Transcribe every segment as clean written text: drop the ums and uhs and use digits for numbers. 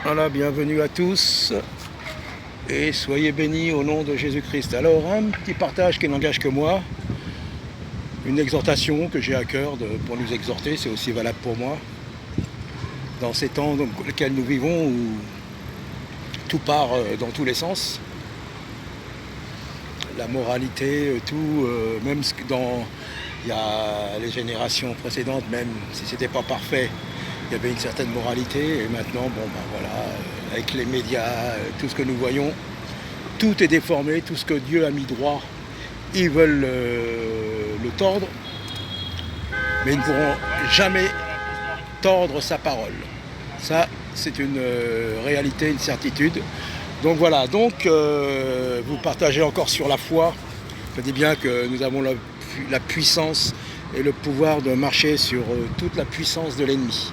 Voilà, bienvenue à tous et soyez bénis au nom de Jésus-Christ. Alors, un petit partage qui n'engage que moi, une exhortation que j'ai à cœur pour nous exhorter, c'est aussi valable pour moi. Dans ces temps dans lesquels nous vivons, où tout part dans tous les sens, la moralité, tout, même dans il y a les générations précédentes, même si c'était pas parfait, il y avait une certaine moralité, et maintenant, bon ben voilà, avec les médias, tout ce que nous voyons, tout est déformé, tout ce que Dieu a mis droit, ils veulent le tordre, mais ils ne pourront jamais tordre sa parole. Ça, c'est une réalité, une certitude. Donc voilà, vous partagez encore sur la foi. Je dis bien que nous avons la puissance et le pouvoir de marcher sur toute la puissance de l'ennemi.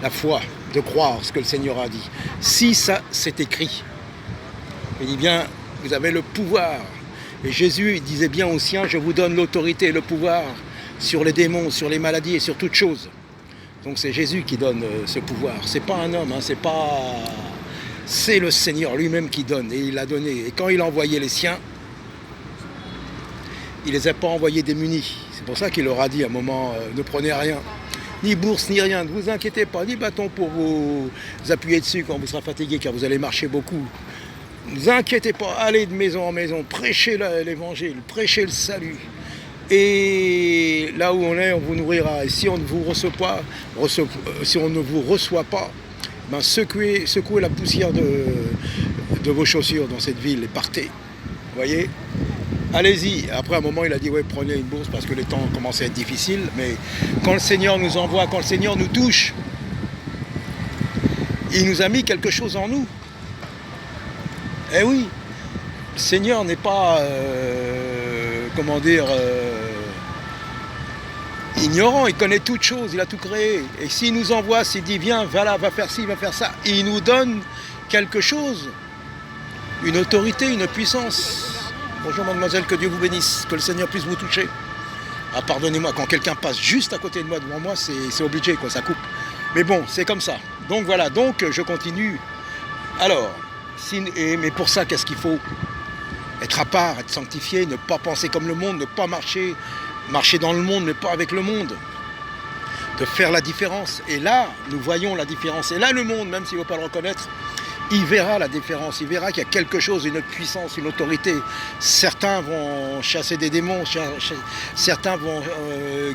La foi, de croire ce que le Seigneur a dit. Si ça, c'est écrit, il dit bien, vous avez le pouvoir. Et Jésus disait bien aux siens, je vous donne l'autorité et le pouvoir sur les démons, sur les maladies et sur toutes choses. Donc c'est Jésus qui donne ce pouvoir. C'est pas un homme, c'est le Seigneur lui-même qui donne, et il l'a donné. Et quand il a envoyé les siens, il ne les a pas envoyés démunis. C'est pour ça qu'il leur a dit à un moment, ne prenez rien, ni bourse, ni rien, ne vous inquiétez pas, ni bâton pour vous appuyer dessus quand vous serez fatigué, car vous allez marcher beaucoup. Ne vous inquiétez pas, allez de maison en maison, prêchez l'évangile, prêchez le salut. Et là où on est, on vous nourrira. Et si on ne vous reçoit pas, ben secouez la poussière de vos chaussures dans cette ville et partez. Vous voyez ? Allez-y. Après un moment, il a dit, ouais, prenez une bourse parce que les temps commencent à être difficiles. Mais quand le Seigneur nous envoie, quand le Seigneur nous touche, il nous a mis quelque chose en nous. Eh oui, le Seigneur n'est pas, ignorant, il connaît toutes choses, il a tout créé. Et s'il nous envoie, s'il dit viens, va là, va faire ci, va faire ça, il nous donne quelque chose, une autorité, une puissance. Bonjour mademoiselle, que Dieu vous bénisse, que le Seigneur puisse vous toucher. Ah, pardonnez-moi, quand quelqu'un passe juste à côté de moi, devant moi, c'est obligé, quoi, ça coupe. Mais bon, c'est comme ça. Donc voilà, je continue. Alors, mais pour ça, qu'est-ce qu'il faut ? Être à part, être sanctifié, ne pas penser comme le monde, ne pas marcher dans le monde, mais pas avec le monde. De faire la différence. Et là, nous voyons la différence. Et là, le monde, même s'il ne veut pas le reconnaître, il verra la différence. Il verra qu'il y a quelque chose, une puissance, une autorité. Certains vont chasser des démons, certains vont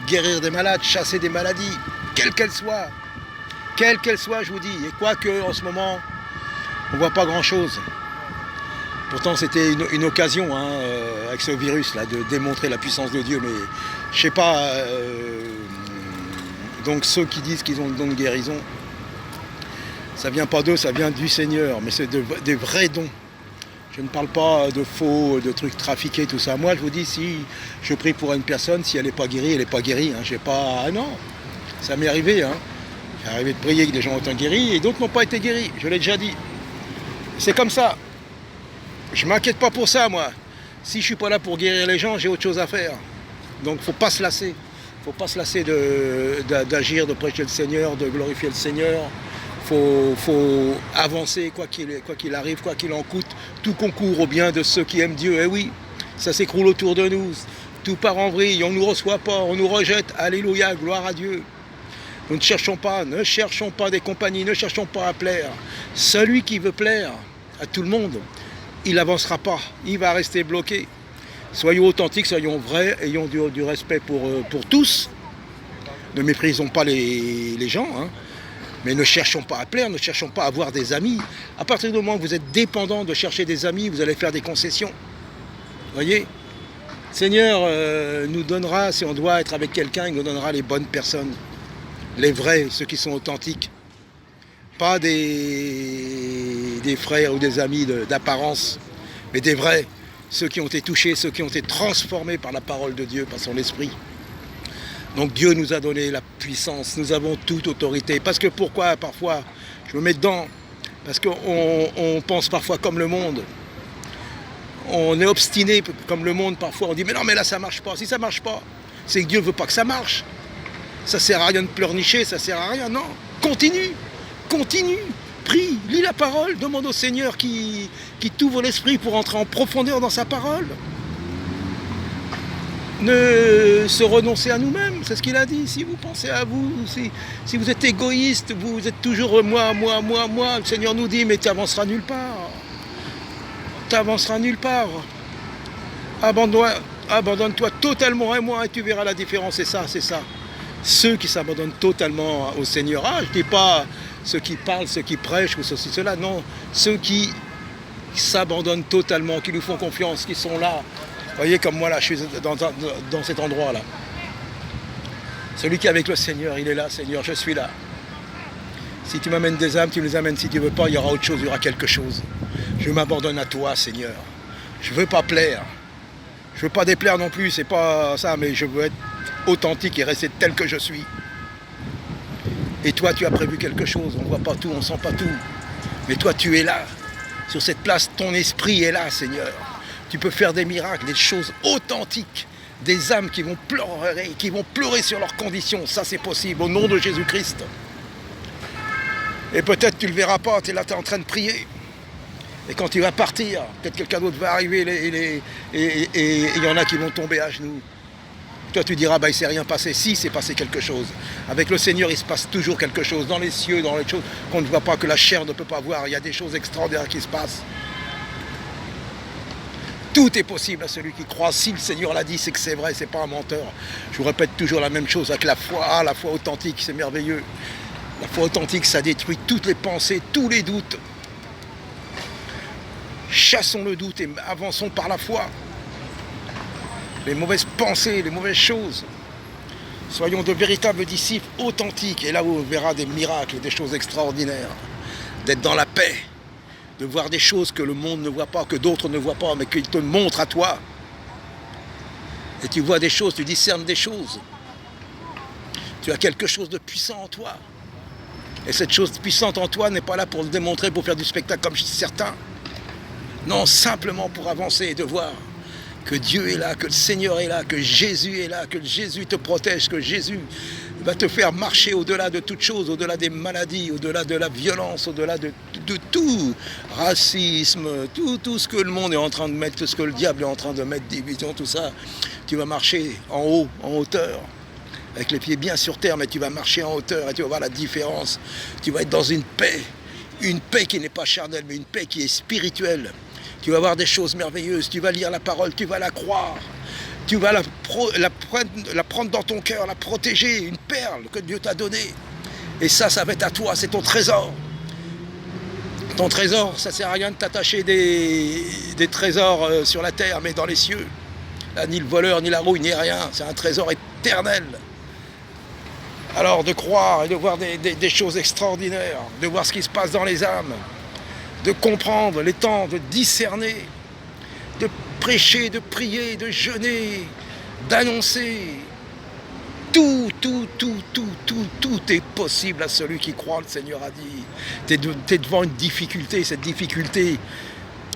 guérir des malades, chasser des maladies, quelles qu'elles soient. Quelles qu'elles soient, je vous dis. Et quoique, en ce moment, on ne voit pas grand-chose. Pourtant, c'était une occasion, avec ce virus-là, de démontrer la puissance de Dieu. Mais je sais pas. Donc ceux qui disent qu'ils ont le don de guérison, ça vient pas d'eux, ça vient du Seigneur. Mais c'est des vrais dons. Je ne parle pas de faux, de trucs trafiqués, tout ça. Moi, je vous dis, si je prie pour une personne, si elle n'est pas guérie, elle n'est pas guérie. J'ai pas. Ah non, ça m'est arrivé. C'est arrivé de prier que des gens ont été guéris et d'autres n'ont pas été guéris. Je l'ai déjà dit. C'est comme ça. Je ne m'inquiète pas pour ça, moi. Si je ne suis pas là pour guérir les gens, j'ai autre chose à faire. Donc, il ne faut pas se lasser. Il ne faut pas se lasser d'agir, de prêcher le Seigneur, de glorifier le Seigneur. Il faut avancer, quoi qu'il arrive, quoi qu'il en coûte. Tout concourt au bien de ceux qui aiment Dieu. Eh oui, ça s'écroule autour de nous. Tout part en vrille. On ne nous reçoit pas, on nous rejette. Alléluia, gloire à Dieu. Nous ne cherchons pas des compagnies, ne cherchons pas à plaire. Celui qui veut plaire à tout le monde, il n'avancera pas, il va rester bloqué. Soyons authentiques, soyons vrais, ayons du respect pour tous. Ne méprisons pas les gens, mais ne cherchons pas à plaire, ne cherchons pas à avoir des amis. À partir du moment où vous êtes dépendant de chercher des amis, vous allez faire des concessions. Voyez ? Le Seigneur nous donnera, si on doit être avec quelqu'un, il nous donnera les bonnes personnes. Les vrais, ceux qui sont authentiques. Pas des frères ou des amis d'apparence, mais des vrais, ceux qui ont été touchés, ceux qui ont été transformés par la parole de Dieu, par son esprit. Donc Dieu nous a donné la puissance, nous avons toute autorité. Parce que pourquoi parfois, je me mets dedans, parce qu'on pense parfois comme le monde. On est obstiné comme le monde parfois, on dit mais non mais là ça marche pas. Si ça marche pas, c'est que Dieu veut pas que ça marche. Ça sert à rien de pleurnicher, ça sert à rien, non. Continue. continue, prie, lis la parole, demande au Seigneur qui t'ouvre l'esprit pour entrer en profondeur dans sa parole. Ne se renoncer à nous-mêmes, c'est ce qu'il a dit. Si vous pensez à vous, si vous êtes égoïste, vous êtes toujours moi, le Seigneur nous dit, mais tu n'avanceras nulle part. Tu n'avanceras nulle part. Abandonne-toi totalement à moi et tu verras la différence, c'est ça. Ceux qui s'abandonnent totalement au Seigneur, je ne dis pas ceux qui parlent, ceux qui prêchent ou ceci, cela, non. Ceux qui s'abandonnent totalement, qui nous font confiance, qui sont là. Vous voyez comme moi là, je suis dans cet endroit-là. Celui qui est avec le Seigneur, il est là, Seigneur, je suis là. Si tu m'amènes des âmes, tu les amènes. Si tu ne veux pas, il y aura autre chose, il y aura quelque chose. Je m'abandonne à toi, Seigneur. Je ne veux pas plaire. Je ne veux pas déplaire non plus, c'est pas ça, mais je veux être authentique et rester tel que je suis. Et toi, tu as prévu quelque chose. On ne voit pas tout, on ne sent pas tout. Mais toi, tu es là. Sur cette place, ton esprit est là, Seigneur. Tu peux faire des miracles, des choses authentiques, des âmes qui vont pleurer sur leurs conditions. Ça, c'est possible, au nom de Jésus-Christ. Et peut-être tu ne le verras pas, tu es là, tu es en train de prier. Et quand tu vas partir, peut-être quelqu'un d'autre va arriver et il y en a qui vont tomber à genoux. Toi, tu diras, il ne s'est rien passé. Si, c'est passé quelque chose. Avec le Seigneur, il se passe toujours quelque chose. Dans les cieux, dans les choses qu'on ne voit pas, que la chair ne peut pas voir. Il y a des choses extraordinaires qui se passent. Tout est possible à celui qui croit. Si le Seigneur l'a dit, c'est que c'est vrai, c'est pas un menteur. Je vous répète toujours la même chose avec la foi. La foi authentique, c'est merveilleux. La foi authentique, ça détruit toutes les pensées, tous les doutes. Chassons le doute et avançons par la foi. Les mauvaises pensées, les mauvaises choses. Soyons de véritables disciples authentiques. Et là où on verra des miracles, des choses extraordinaires. D'être dans la paix. De voir des choses que le monde ne voit pas, que d'autres ne voient pas, mais qu'ils te montrent à toi. Et tu vois des choses, tu discernes des choses. Tu as quelque chose de puissant en toi. Et cette chose puissante en toi n'est pas là pour le démontrer, pour faire du spectacle comme certains. Non, simplement pour avancer et de voir que Dieu est là, que le Seigneur est là, que Jésus est là, que Jésus te protège, que Jésus va te faire marcher au-delà de toute chose, au-delà des maladies, au-delà de la violence, au-delà de tout, racisme, tout ce que le monde est en train de mettre, tout ce que le diable est en train de mettre, division, tout ça. Tu vas marcher en haut, en hauteur, avec les pieds bien sur terre, mais tu vas marcher en hauteur et tu vas voir la différence. Tu vas être dans une paix qui n'est pas charnelle, mais une paix qui est spirituelle. Tu vas voir des choses merveilleuses, tu vas lire la parole, tu vas la croire. Tu vas la prendre dans ton cœur, la protéger, une perle que Dieu t'a donnée. Et ça va être à toi, c'est ton trésor. Ton trésor, ça ne sert à rien de t'attacher des trésors sur la terre, mais dans les cieux. Là, ni le voleur, ni la rouille, ni rien. C'est un trésor éternel. Alors de croire et de voir des choses extraordinaires, de voir ce qui se passe dans les âmes, de comprendre les temps, de discerner, de prêcher, de prier, de jeûner, d'annoncer. Tout est possible à celui qui croit, le Seigneur a dit. Tu es devant une difficulté, cette difficulté,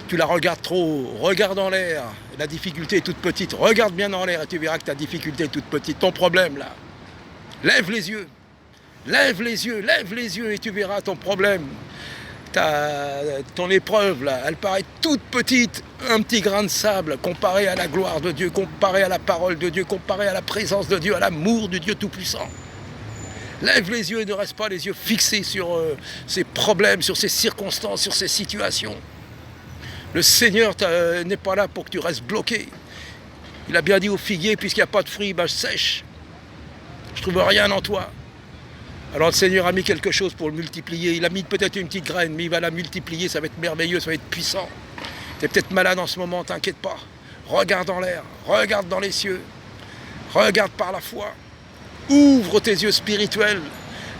tu la regardes trop, regarde en l'air, la difficulté est toute petite, regarde bien en l'air et tu verras que ta difficulté est toute petite. Ton problème là, lève les yeux et tu verras ton problème. Ton épreuve là, elle paraît toute petite, un petit grain de sable comparé à la gloire de Dieu, comparé à la parole de Dieu, comparé à la présence de Dieu, à l'amour de Dieu Tout-Puissant. Lève les yeux et ne reste pas les yeux fixés sur ces problèmes, sur ces circonstances, sur ces situations. Le Seigneur n'est pas là pour que tu restes bloqué. Il a bien dit au figuier, puisqu'il n'y a pas de fruits, je sèche. Je ne trouve rien en toi. Alors le Seigneur a mis quelque chose pour le multiplier. Il a mis peut-être une petite graine, mais il va la multiplier, ça va être merveilleux, ça va être puissant. Tu es peut-être malade en ce moment, t'inquiète pas. Regarde en l'air, regarde dans les cieux, regarde par la foi. Ouvre tes yeux spirituels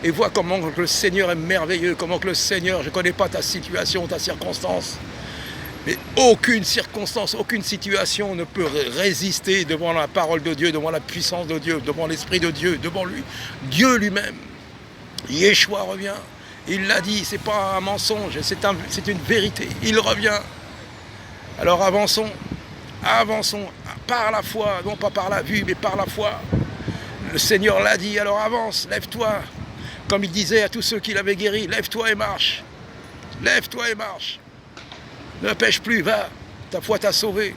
et vois comment le Seigneur est merveilleux, comment que le Seigneur, je ne connais pas ta situation, ta circonstance, mais aucune circonstance, aucune situation ne peut résister devant la parole de Dieu, devant la puissance de Dieu, devant l'Esprit de Dieu, devant lui, Dieu lui-même. Yeshua revient, il l'a dit, c'est pas un mensonge, c'est une vérité, il revient. Alors avançons par la foi, non pas par la vue, mais par la foi. Le Seigneur l'a dit, alors avance, lève-toi, Comme il disait à tous ceux qu'il avait guéris, lève-toi et marche. Lève-toi et marche. Ne pêche plus, va. Ta foi t'a sauvé.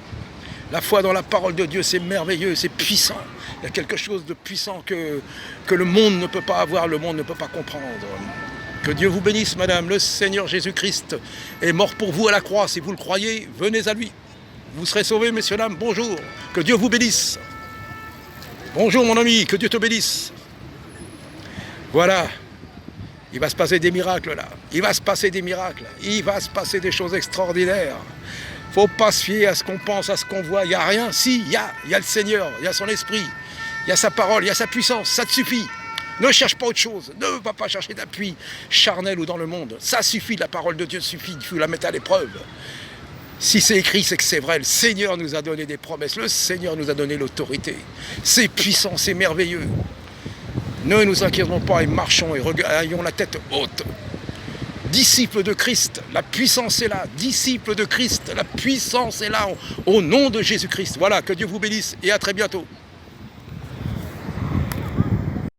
La foi dans la parole de Dieu, c'est merveilleux, c'est puissant. Il y a quelque chose de puissant que le monde ne peut pas avoir, le monde ne peut pas comprendre. Que Dieu vous bénisse, madame. Le Seigneur Jésus-Christ est mort pour vous à la croix. Si vous le croyez, venez à lui. Vous serez sauvés, messieurs, dames. Bonjour. Que Dieu vous bénisse. Bonjour, mon ami. Que Dieu te bénisse. Voilà. Il va se passer des miracles, là. Il va se passer des miracles. Il va se passer des choses extraordinaires. Il ne faut pas se fier à ce qu'on pense, à ce qu'on voit. Il n'y a rien. Si, il y a le Seigneur. Il y a son esprit. Il y a sa parole. Il y a sa puissance. Ça te suffit. Ne cherche pas autre chose. Ne va pas chercher d'appui charnel ou dans le monde. Ça suffit. La parole de Dieu suffit. Il faut la mettre à l'épreuve. Si c'est écrit, c'est que c'est vrai. Le Seigneur nous a donné des promesses. Le Seigneur nous a donné l'autorité. C'est puissant, c'est merveilleux. Ne nous inquiétons pas et marchons et ayons la tête haute. Disciples de Christ, la puissance est là. Disciples de Christ, la puissance est là au nom de Jésus-Christ. Voilà, que Dieu vous bénisse et à très bientôt.